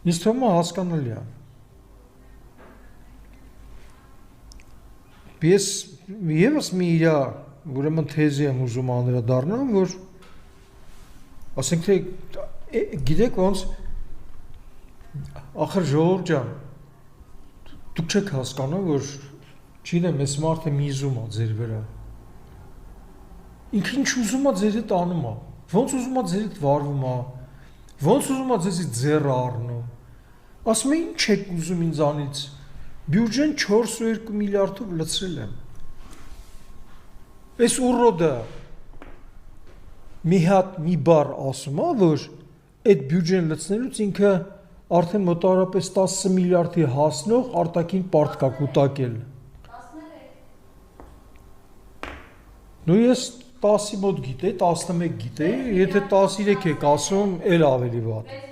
Ինձ թվում է հասկանալի է։ Ես եւս մի իրա, ուրեմն թեզի եմ ուզում անդրադառնալ, որ ասենք թե գիտեք ոնց ախր ժողովուրդ ջան, դուք չեք հասկանում, որ չգիտեմ, այս մարդը միզում է ձեր վրա։ Ինքը ինչ ուզում է ձեր հետ անում է, ոնց ուզում է ձեր հետ վարվում է, ոնց ուզում է ձեզից ձեռը առնում։ Ասում է ինչ եք ուզում ինձանից։ Բյուջեն 4.2 միլիարդով լցրել եմ։ Այս ուռոդը մի հատ մի բառ ասում է, որ այդ բյուջեն լցնելուց ինքը արդեն մոտավորապես 10 միլիարդի հասնող արտաքին պարտք կա կուտակել։ 13։ Նույն ես 10-ի մոտ գիտեի, 11 գիտեի, եթե 13 եք ասում, էլ ավելի վատ։